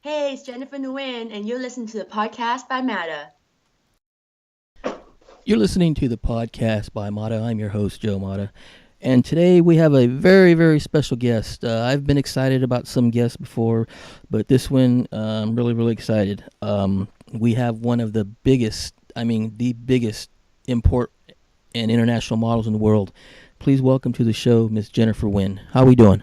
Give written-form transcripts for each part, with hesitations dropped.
Hey, it's Jennifer Nguyen, and you're listening to the podcast by Mata. You're listening to the podcast by Mata. I'm your host, Joe Mata. And today we have a very, very special guest. I've been excited about some guests before, but this one, I'm really, really excited. We have one of the biggest, the biggest import and international models in the world. Please welcome to the show, Miss Jennifer Nguyen. How are we doing?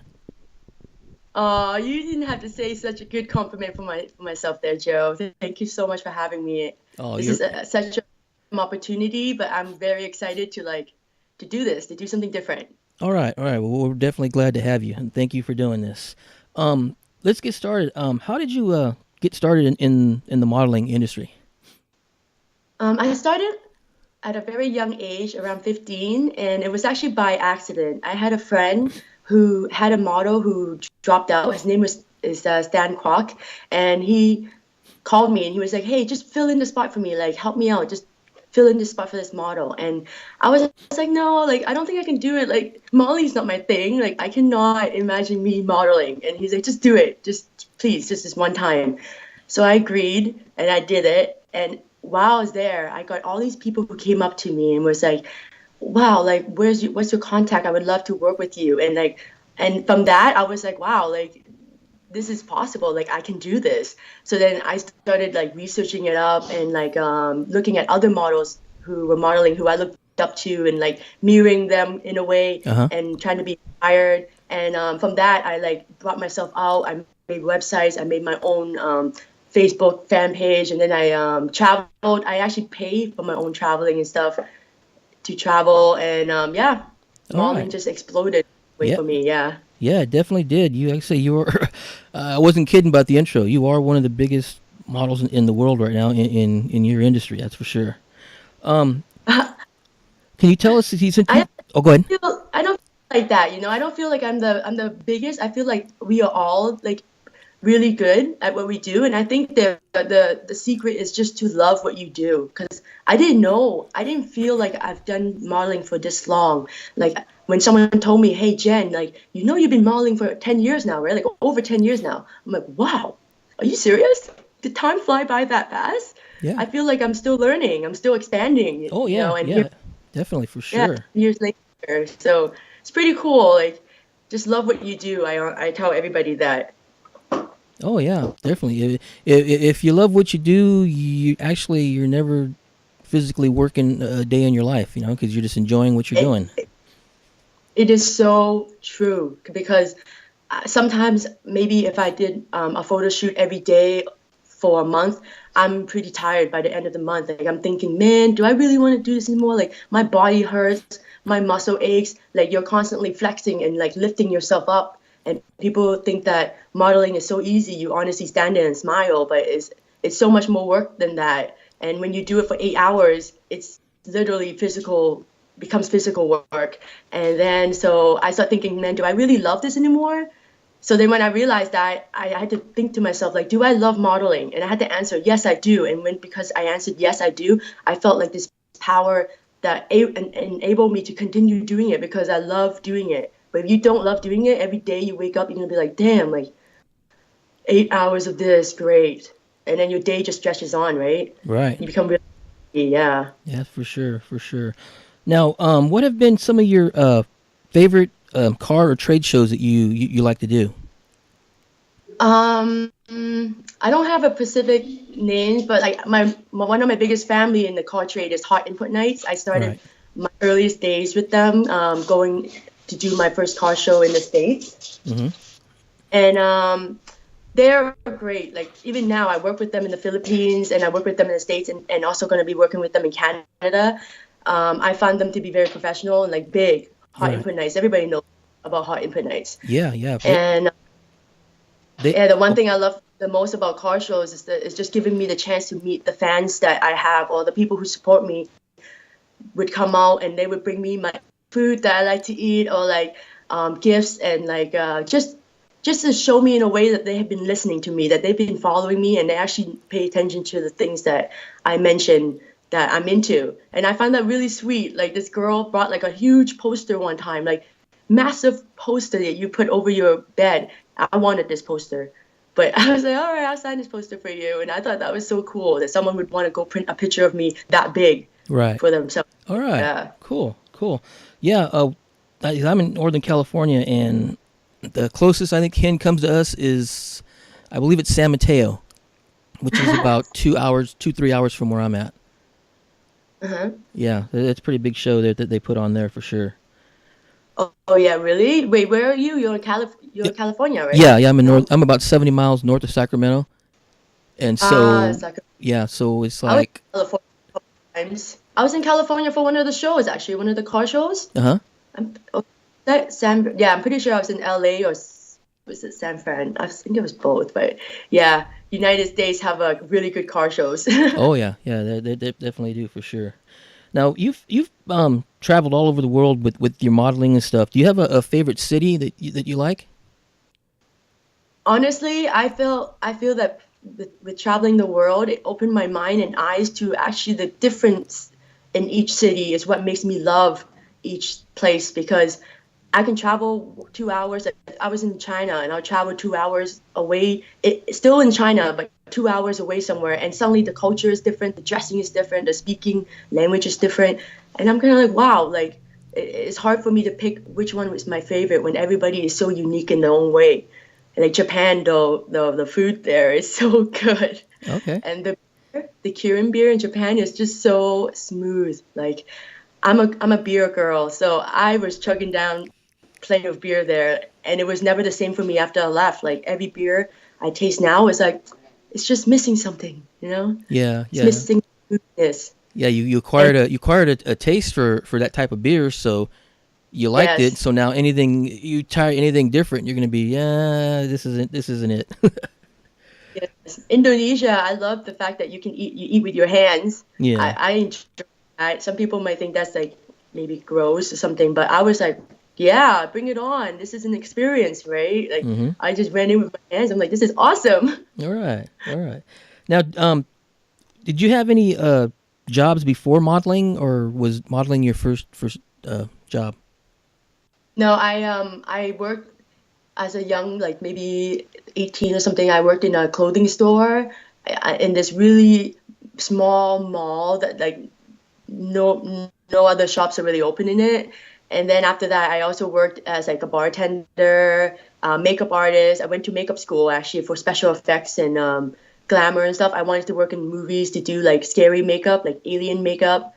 You didn't have to say such a good compliment for myself there, Joe. Thank you so much for having me. Oh, This you're is such an opportunity, but I'm very excited to do this, to do something different. all right. All right. Well, we're definitely glad to have you, and thank you for doing this. Let's get started. How did you get started in the modeling industry? I started at a very young age, around 15, and it was actually by accident. I had a friend who had a model who dropped out. His name was is Stan Kwok, and he called me and he was like, "Hey, just fill in the spot for me. Like, help me out. Just fill in the spot for this model." And I was like, "No, like, I don't think I can do it. Like, modeling's not my thing. Like, I cannot imagine me modeling." And he's like, "Just do it. Just please, just this one time." So I agreed and I did it. And while I was there, I got all these people who came up to me and was like, "Wow, like, what's your contact? I would love to work with you." And like, and from that, I was like, "Wow, like, this is possible. Like, I can do this." So then I started like researching it up and like looking at other models who were modeling, who I looked up to, and like mirroring them in a way Uh huh. and trying to be inspired. And from that, I like brought myself out. I made websites. I made my own Facebook fan page, and then I traveled. I actually paid for my own traveling and stuff to travel, and yeah, All modeling right. just exploded way Yeah. for me. Yeah. Yeah, it definitely did. You actually you were. I wasn't kidding about the intro. You are one of the biggest models in the world right now in your industry. That's for sure. Um, can you tell us if he's? I Oh, go ahead. I don't feel like that, you know. I don't feel like I'm the biggest. I feel like we are all like really good at what we do, and I think the secret is just to love what you do. Because I didn't feel like I've done modeling for this long. Like when someone told me, "Hey Jen, like you've been modeling for 10 years now, right? Like over 10 years now." I'm like, "Wow, are you serious? Did time fly by that fast?" Yeah. I feel like I'm still learning. I'm still expanding, Oh you know. yeah, And here yeah, definitely for yeah, sure. years later. So it's pretty cool. Like, just love what you do. I tell everybody that. Oh yeah, definitely. If you love what you do, you're never physically working a day in your life. Because you're just enjoying what you're It, doing. it is so true because sometimes maybe if I did a photo shoot every day for a month, I'm pretty tired by the end of the month. Like I'm thinking, man, do I really want to do this anymore? Like my body hurts, my muscle aches. Like you're constantly flexing and like lifting yourself up. And people think that modeling is so easy. You honestly stand there and smile, but it's so much more work than that. And when you do it for 8 hours, it's literally physical becomes physical work. And then so I start thinking, man, do I really love this anymore? So then when I realized that, I had to think to myself, like, do I love modeling? And I had to answer, yes, I do. And because I answered, yes, I do, I felt like this power that enabled me to continue doing it because I love doing it. But if you don't love doing it, every day you wake up, you're gonna be like, damn, like 8 hours of this, great. And then your day just stretches on, right? Right. You become really, yeah. Yeah, for sure, for sure. Now, what have been some of your favorite car or trade shows that you like to do? I don't have a specific name, but like one of my biggest family in the car trade is Hot Input Nights. I started Right. my earliest days with them, going to do my first car show in the States. Mm-hmm. And they're great. Like even now, I work with them in the Philippines and I work with them in the States and also going to be working with them in Canada. I find them to be very professional and like big. Hot Right. Input Nights. Everybody knows about Hot Input Nights. Yeah, yeah. And They yeah, the one oh, thing I love the most about car shows is just giving me the chance to meet the fans that I have or the people who support me would come out and they would bring me my food that I like to eat or like gifts and like just to show me in a way that they have been listening to me, that they've been following me and they actually pay attention to the things that I mention that I'm into. And I find that really sweet. Like this girl brought like a huge poster one time, like massive poster that you put over your bed. I wanted this poster. But I was like, all right, I'll sign this poster for you. And I thought that was so cool that someone would want to go print a picture of me that big Right. for themselves. All right. Yeah. Cool. Cool. Yeah. I'm in Northern California, and the closest I think Ken comes to us is, I believe it's San Mateo, which is about 2 hours, 3 hours from where I'm at. Uh-huh. Yeah, it's a pretty big show that they put on there for sure. Oh, yeah, really? Wait, where are you? You're Yeah, in California, right? yeah. I'm in No? North. I'm about 70 miles north of Sacramento, and Ah, so yeah, so it's I was like, in California a couple times. I was in California for one of the shows, actually, one of the car shows. uh huh. Oh, yeah, I'm pretty sure I was in LA or was it San Fran? I think it was both, but yeah, United States have a really good car shows. Oh yeah, yeah. They definitely do for sure. Now you've traveled all over the world with your modeling and stuff. Do you have a favorite city that you like? Honestly, I feel that with traveling the world, it opened my mind and eyes to actually the difference in each city is what makes me love each place because I can travel 2 hours. I was in China and I'll travel 2 hours away. It's still in China, but 2 hours away somewhere, and suddenly the culture is different, the dressing is different, the speaking language is different, and I'm kind of like, wow, like it's hard for me to pick which one was my favorite when everybody is so unique in their own way. Like Japan, though, the food there is so good, Okay. and the Kirin beer in Japan is just so smooth. Like I'm a beer girl, so I was chugging down plenty of beer there, and it was never the same for me after I left. Like every beer I taste now is like it's just missing something, you know? Yeah, It's yeah, missing smoothness. yeah. You And acquired a taste for that type of beer, so you liked it. yes, So now you try anything different, you're gonna be, yeah, this isn't it. yes. Indonesia, I love the fact that you eat with your hands. Yeah. I enjoy that. Some people might think that's like maybe gross or something, but I was like, yeah, bring it on. This is an experience, right? Like Mm-hmm. I just ran in with my hands. I'm like, this is awesome. All right. All right. Now, did you have any jobs before modeling, or was modeling your first job? No, I worked as a young, like maybe 18 or something. I worked in a clothing store in this really small mall that like no other shops are really open in it. And then after that, I also worked as like a bartender, makeup artist. I went to makeup school actually for special effects and glamour and stuff. I wanted to work in movies to do like scary makeup, like alien makeup.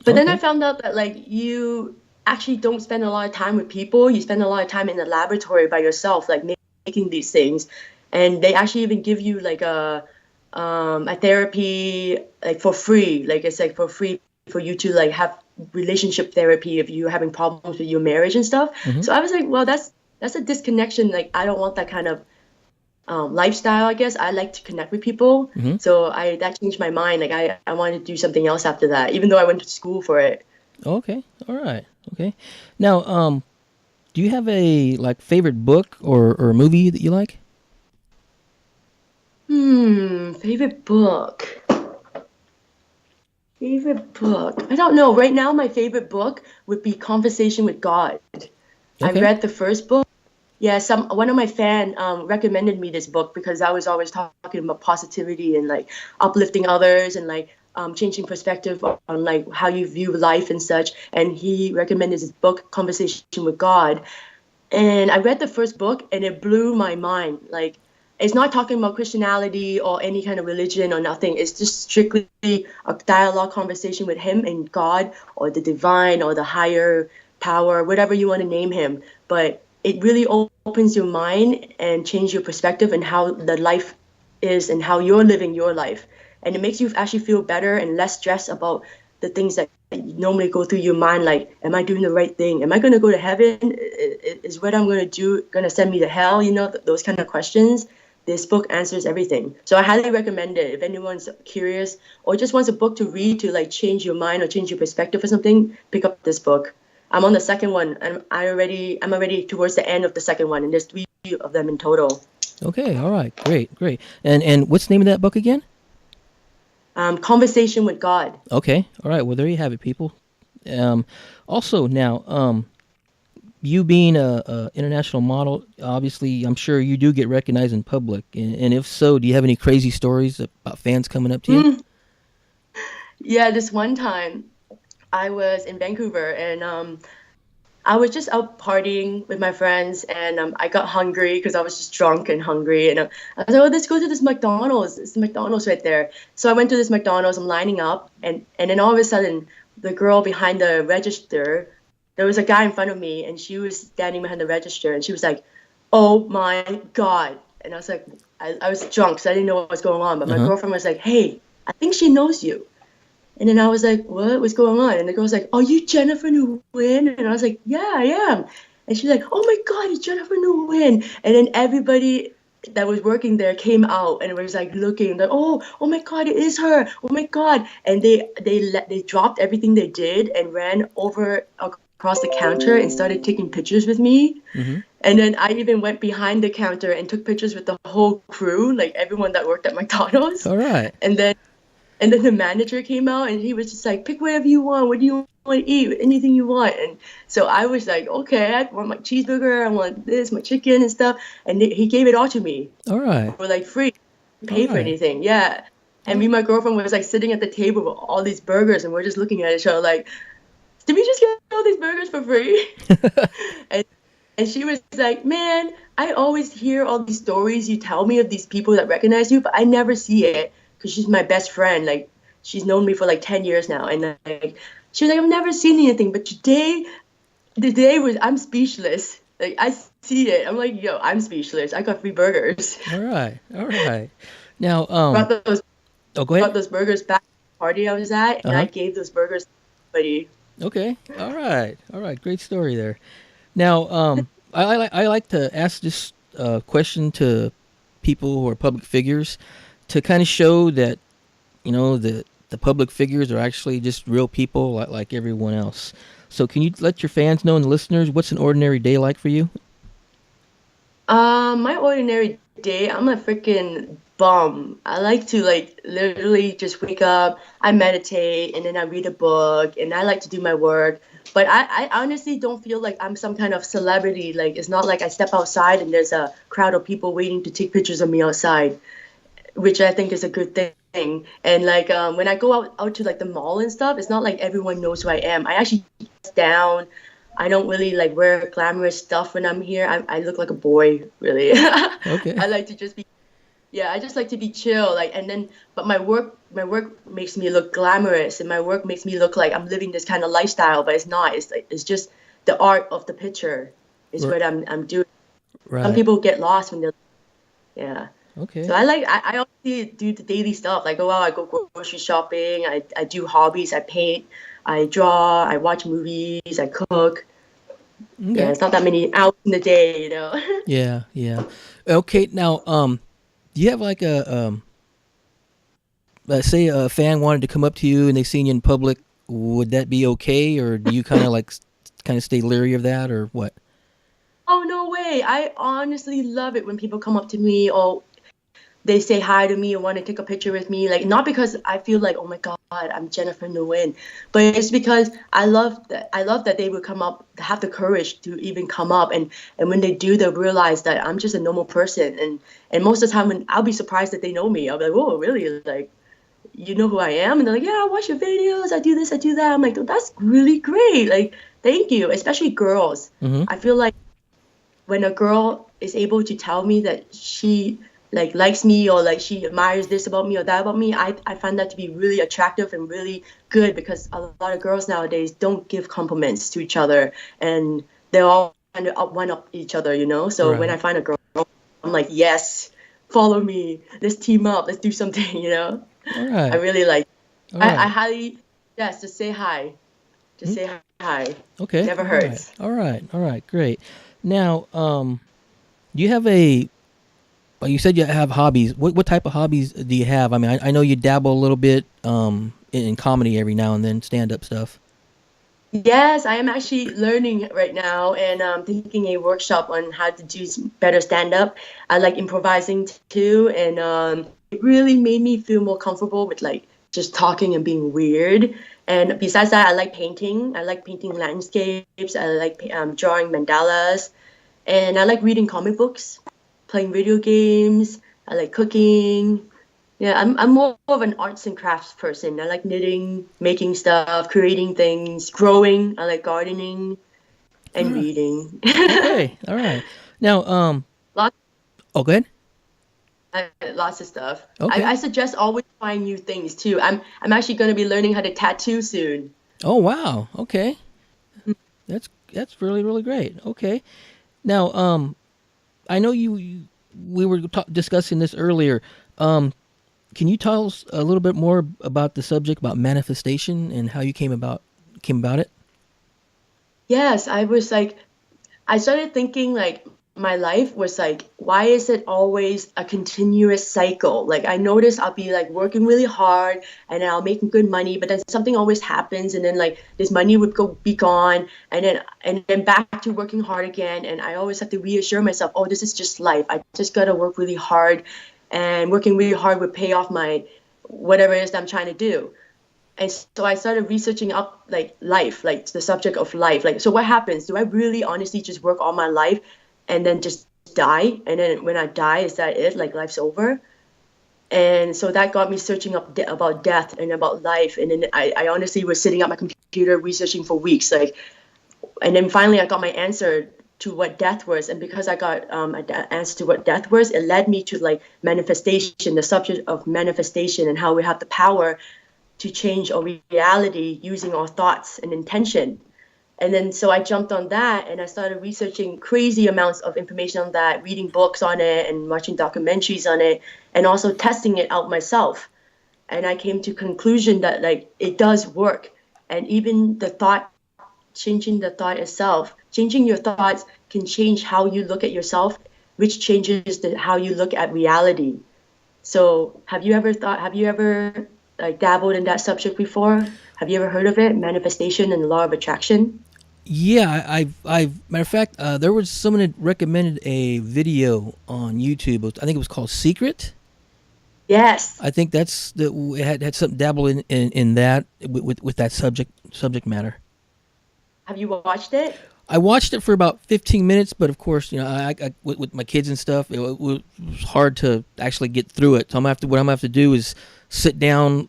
But then I Okay. found out that like you actually don't spend a lot of time with people. You spend a lot of time in the laboratory by yourself, like making these things. And they actually even give you like a therapy like for free. Like it's like for free for you to like have relationship therapy if you're having problems with your marriage and stuff. Mm-hmm. So I was like, well, that's a disconnection. Like I don't want that kind of lifestyle. I guess I like to connect with people. Mm-hmm. So I that changed my mind. Like I wanted to do something else after that, even though I went to school for it. Okay. All right. Okay. Now, do you have a like favorite book or movie that you like? Favorite book. Favorite book. I don't know. Right now, my favorite book would be Conversation with God. I Okay. read the first book. Yeah, some one of my fan recommended me this book because I was always talking about positivity and like uplifting others and like changing perspective on like how you view life and such. And he recommended this book, Conversation with God. And I read the first book and it blew my mind. Like, it's not talking about Christianity or any kind of religion or nothing. It's just strictly a dialogue conversation with him and God or the divine or the higher power, whatever you want to name him. But it really opens your mind and changes your perspective and how the life is and how you're living your life. And it makes you actually feel better and less stressed about the things that normally go through your mind, like, am I doing the right thing? Am I going to go to heaven? Is what I'm going to do going to send me to hell? You know, those kind of questions. This book answers everything. So I highly recommend it if anyone's curious or just wants a book to read to like change your mind or change your perspective or something, pick up this book. I'm on the second one and I'm already towards the end of the second one and there's three of them in total. Okay. All right. Great. Great. And what's the name of that book again? Conversation with God. Okay. All right. Well, there you have it, people. Um, Also, now, you being a international model, obviously, I'm sure you do get recognized in public. And if so, do you have any crazy stories about fans coming up to you? Mm. Yeah, this one time I was in Vancouver and I was just out partying with my friends and I got hungry because I was just drunk and hungry. And I was like, oh, let's go to this McDonald's. It's the McDonald's right there. So I went to this McDonald's. I'm lining up. And then all of a sudden, the girl behind the register, there was a guy in front of me and she was standing behind the register. And she was like, oh my God. And I was like, I was drunk, so I didn't know what was going on. But Uh my huh. girlfriend was like, hey, I think she knows you. And then I was like, what? What's going on? And the girl was like, are you Jennifer Nguyen? And I was like, yeah, I am. And she's like, oh my God, it's Jennifer Nguyen. And then everybody that was working there came out and was like looking like, oh my God, it is her. Oh my God. And they dropped everything they did and ran over across the counter and started taking pictures with me. Mm-hmm. And then I even went behind the counter and took pictures with the whole crew, like everyone that worked at McDonald's. All right. And then and then the manager came out and he was just like, pick whatever you want. What do you want to eat? Anything you want. And so I was like, okay, I want my cheeseburger. I want this, my chicken and stuff. And he gave it all to me All right. for like free. All Pay for right. anything. Yeah. And me and my girlfriend was like sitting at the table with all these burgers and we're just looking at each other like, did we just get all these burgers for free? and and she was like, man, I always hear all these stories you tell me of these people that recognize you, but I never see it because she's my best friend. Like, she's known me for like 10 years now. And like, she was like, I've never seen anything, but today was, I'm speechless. Like, I see it. I'm like, yo, I'm speechless. I got free burgers. All right. All right. Now, brought those, oh, go brought ahead. those burgers back to the party I was at, Uh and I huh. gave those burgers to somebody. Okay. All right. All right. Great story there. Now, I like to ask this question to people who are public figures to kind of show that the public figures are actually just real people like everyone else. So, can you let your fans know and the listeners what's an ordinary day like for you? My ordinary day, I'm a freaking bum. I like to like literally just wake up, I meditate, and then I read a book, and I like to do my work. But I honestly don't feel like I'm some kind of celebrity. Like it's not like I step outside and there's a crowd of people waiting to take pictures of me outside, which I think is a good thing. And like when I go out to like the mall and stuff, it's not like everyone knows who I am. I actually dress down. I don't really like wear glamorous stuff when I'm here. I look like a boy, really. Okay. I like to just be yeah, I just like to be chill. Like and then but my work makes me look glamorous and my work makes me look like I'm living this kind of lifestyle, but it's not. It's like it's just the art of the picture is R- what I'm doing. Some right. people get lost when they're yeah. So Okay. I obviously do the daily stuff. Like go out, I go grocery shopping, I do hobbies, I paint, I draw, I watch movies, I cook. Yeah, Okay. it's not that many hours in the day. Yeah. Yeah. Okay. Now, do you have like say a fan wanted to come up to you and they seen you in public? Would that be okay, or do you kind of like kind of stay leery of that, or what? Oh, no way. I honestly love it when people come up to me or they say hi to me or want to take a picture with me. Like not because I feel like, oh my God, I'm Jennifer Nguyen, but it's because I love that they would come up, have the courage to even come up and when they do, they realize that I'm just a normal person. And most of the time when I'll be surprised that they know me. I'll be like, oh, really? Like, you know who I am? And they're like, yeah, I watch your videos. I do this, I do that. I'm like, oh, that's really great. Like, thank you. Especially girls. Mm-hmm. I feel like when a girl is able to tell me that she like likes me or like she admires this about me or that about me, I find that to be really attractive and really good because a lot of girls nowadays don't give compliments to each other and they're all trying to one up each other. So when I Right. find a girl, I'm like, yes, follow me, let's team up, let's do something. All I right. really like All I right. highly yes, just say hi. Just Mm, say hi. okay. Never All right. hurts. All right. All right. Great. Now, do you have a? Well, you said you have hobbies. What type of hobbies do you have? I mean, I know you dabble a little bit in comedy every now and then, stand up stuff. Yes, I am actually learning right now and taking a workshop on how to do better stand up. I like improvising too, and it really made me feel more comfortable with like just talking and being weird. And besides that, I like painting. I like painting landscapes. I like drawing mandalas, and I like reading comic books, playing video games. I like cooking. Yeah, I'm more of an arts and crafts person. I like knitting, making stuff, creating things, growing. I like gardening All and right. reading. Okay. All right. Now, Lots, oh, go ahead. lots of stuff. Okay. I suggest always trying new things too. I'm actually going to be learning how to tattoo soon. Oh, wow. Okay. That's really really great. Okay. Now, I know we were discussing this earlier. Um, can you tell us a little bit more about the subject about manifestation and how you came about it? Yes, I started thinking like my life was like, why is it always a continuous cycle? Like I notice I'll be like working really hard and then I'll make good money, but then something always happens and then like this money would go be gone and then back to working hard again. And I always have to reassure myself, oh, this is just life. I just gotta work really hard and working really hard would pay off my whatever it is that I'm trying to do. And so I started researching up like life, like the subject of life. Like, so what happens? Do I really honestly just work all my life and then just die? And then when I die, is that it? Like life's over? And so that got me searching up about death and about life. And then I honestly was sitting at my computer researching for weeks. Like, and then finally I got my answer to what death was. And because I got an answer to what death was, it led me to like manifestation, the subject of manifestation and how we have the power to change our reality using our thoughts and intention. And then so I jumped on that and I started researching crazy amounts of information on that, reading books on it and watching documentaries on it, and also testing it out myself. And I came to conclusion that like it does work. And even the thought, changing the thought itself, changing your thoughts can change how you look at yourself, which changes how you look at reality. So have you ever like dabbled in that subject before? Have you ever heard of it? Manifestation and the law of attraction? Yeah, I've matter of fact, there was someone that recommended a video on YouTube. I think it was called Secret. Yes. I think that's the it had something dabble in that with that subject matter. Have you watched it? I watched it for about 15 minutes, but of course, with my kids and stuff, it was hard to actually get through it. So what I'm gonna have to do is sit down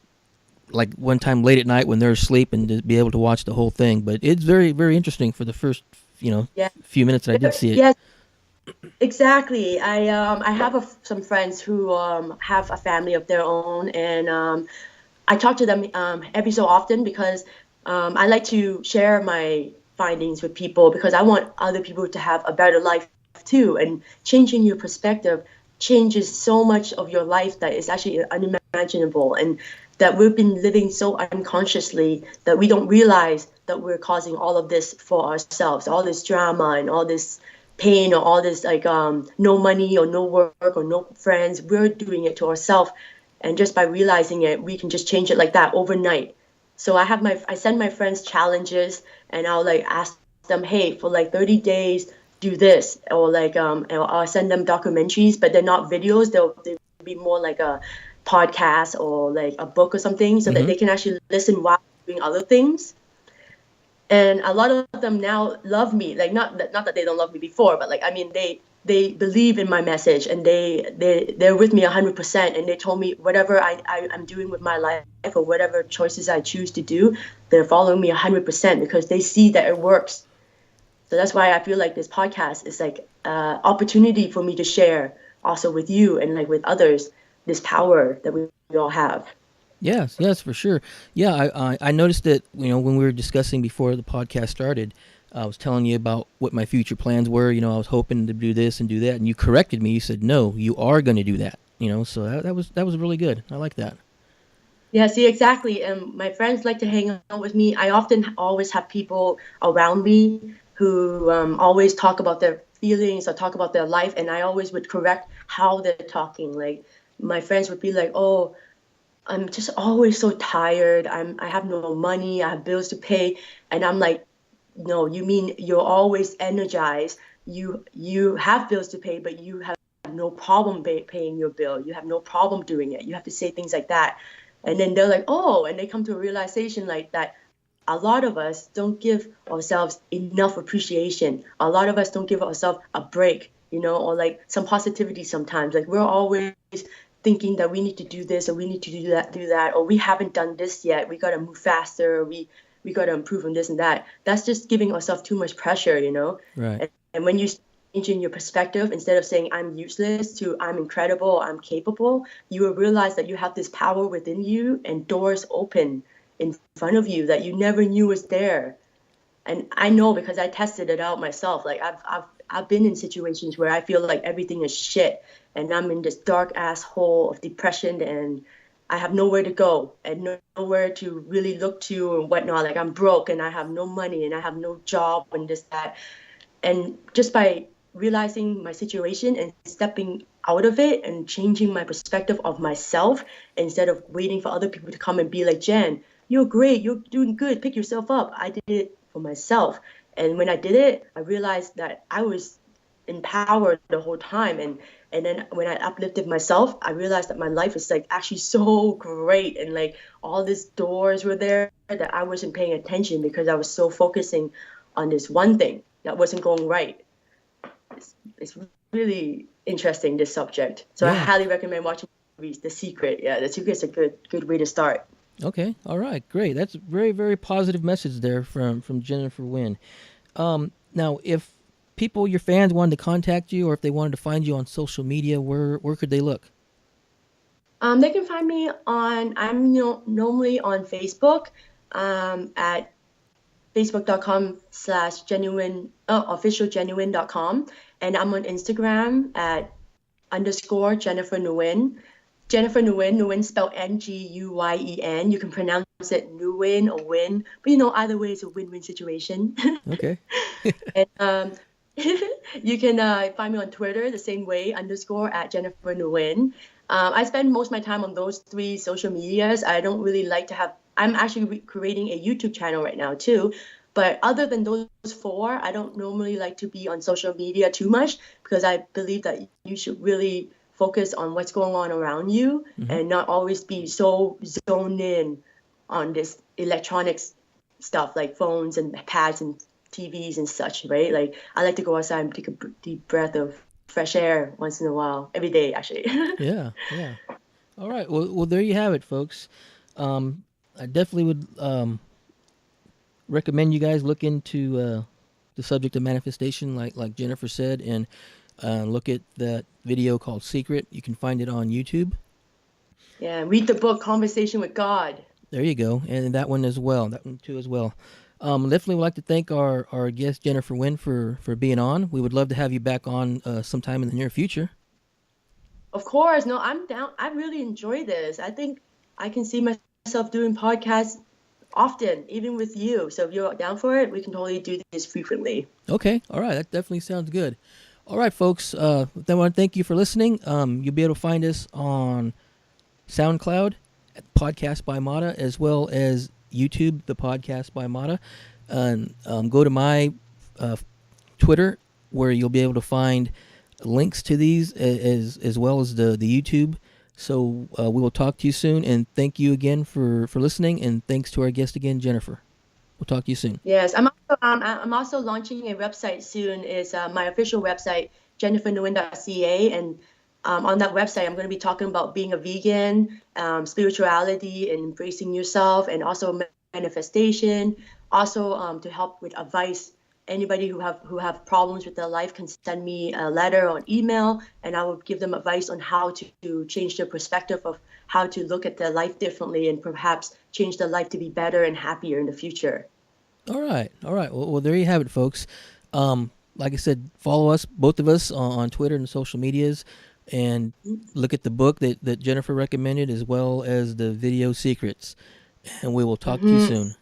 like one time late at night when they're asleep and to be able to watch the whole thing. But it's very very interesting for the first Yeah. few minutes that I did see it. Yes, exactly. I have some friends who have a family of their own, and I talk to them every so often because I like to share my findings with people because I want other people to have a better life too. And changing your perspective changes so much of your life that is actually unimaginable, and that we've been living so unconsciously that we don't realize that we're causing all of this for ourselves, all this drama and all this pain or all this like no money or no work or no friends. We're doing it to ourselves, and just by realizing it we can just change it like that overnight. So I send my friends challenges and I'll like ask them, hey, for like 30 days do this, or like I'll send them documentaries, but they're not videos. They'll be more like a podcast or like a book or something, so that Hmm. they can actually listen while doing other things. And a lot of them now love me, like not that they don't love me before, but like I mean they believe in my message, and they're with me 100%, and they told me whatever I'm doing with my life or whatever choices I choose to do, they're following me 100% because they see that it works. So that's why I feel like this podcast is like opportunity for me to share also with you and like with others this power that we all have. Yes, yes, for sure. Yeah, I noticed that when we were discussing before the podcast started, I was telling you about what my future plans were. I was hoping to do this and do that, and you corrected me. You said no, you are going to do that. So that was really good. I like that. Yeah, see, exactly. And my friends like to hang out with me. I often always have people around me who always talk about their feelings or talk about their life, and I always would correct how they're talking. Like my friends would be like, "Oh, I'm just always so tired. I have no money. I have bills to pay," and I'm like, "No, you mean you're always energized. You have bills to pay, but you have no problem paying your bill. You have no problem doing it." You have to say things like that. And then they're like, oh, and they come to a realization like that a lot of us don't give ourselves enough appreciation. A lot of us don't give ourselves a break, or like some positivity sometimes. Like we're always thinking that we need to do this or we need to do that, or we haven't done this yet. We got to move faster. Or we got to improve on this and that. That's just giving ourselves too much pressure. Right. And when you change in your perspective, instead of saying I'm useless to I'm incredible, I'm capable, you will realize that you have this power within you and doors open in front of you that you never knew was there. And I know because I tested it out myself. Like I've been in situations where I feel like everything is shit and I'm in this dark ass hole of depression and I have nowhere to go and nowhere to really look to and whatnot. Like I'm broke and I have no money and I have no job and this, that. And just by realizing my situation and stepping out of it and changing my perspective of myself instead of waiting for other people to come and be like, Jen, you're great, you're doing good, pick yourself up. I did it for myself. And when I did it, I realized that I was empowered the whole time. And then when I uplifted myself, I realized that my life is like actually so great. And like all these doors were there that I wasn't paying attention because I was so focusing on this one thing that wasn't going right. It's really interesting, this subject. So I highly recommend watching movies. The Secret. Yeah, The Secret is a good way to start. Okay. All right. Great. That's a very, very positive message there from Jennifer Nguyen. Now, if people, your fans, wanted to contact you, or if they wanted to find you on social media, where could they look? They can find me on. I'm normally on Facebook at facebook.com/genuine officialgenuine.com, and I'm on Instagram at _ Jennifer Nguyen. Jennifer Nguyen, Nguyen spelled Nguyen. You can pronounce it Nguyen or Win, but either way, it's a win-win situation. Okay. And you can find me on Twitter the same way, _ at Jennifer Nguyen. I spend most of my time on those 3 social medias. I don't really like to have. I'm actually creating a YouTube channel right now too. But other than those 4, I don't normally like to be on social media too much because I believe that you should really focus on what's going on around you and not always be so zoned in on this electronics stuff like phones and pads and TVs and such, right? Like I like to go outside and take a deep breath of fresh air once in a while, every day actually. Yeah. Yeah. All right. Well, there you have it, folks. I definitely would recommend you guys look into the subject of manifestation, like Jennifer said, and look at that video called Secret. You can find it on YouTube. Yeah, read the book Conversation with God. There you go, and that one as well. That one too as well. Definitely would like to thank our guest Jennifer Nguyen for being on. We would love to have you back on sometime in the near future. Of course, no, I'm down. I really enjoy this. I think I can see myself doing podcasts often, even with you. So if you're down for it, we can totally do this frequently. Okay, all right, that definitely sounds good. All right, folks. I want to thank you for listening. You'll be able to find us on SoundCloud, Podcast by Mata, as well as YouTube, the Podcast by Mata. And go to my Twitter, where you'll be able to find links to these as well as the YouTube. So we will talk to you soon, and thank you again for listening, and thanks to our guest again, Jennifer. We'll talk to you soon. Yes, I'm also launching a website soon. It's my official website, jennifernguyen.ca, and on that website, I'm going to be talking about being a vegan, spirituality, and embracing yourself, and also manifestation. Also, to help with advice. Anybody who have problems with their life can send me a letter or an email, and I will give them advice on how to change their perspective of how to look at their life differently and perhaps change their life to be better and happier in the future. All right. Well, there you have it, folks. Like I said, follow us, both of us, on Twitter and social medias, and look at the book that Jennifer recommended, as well as the video Secrets. And we will talk to you soon.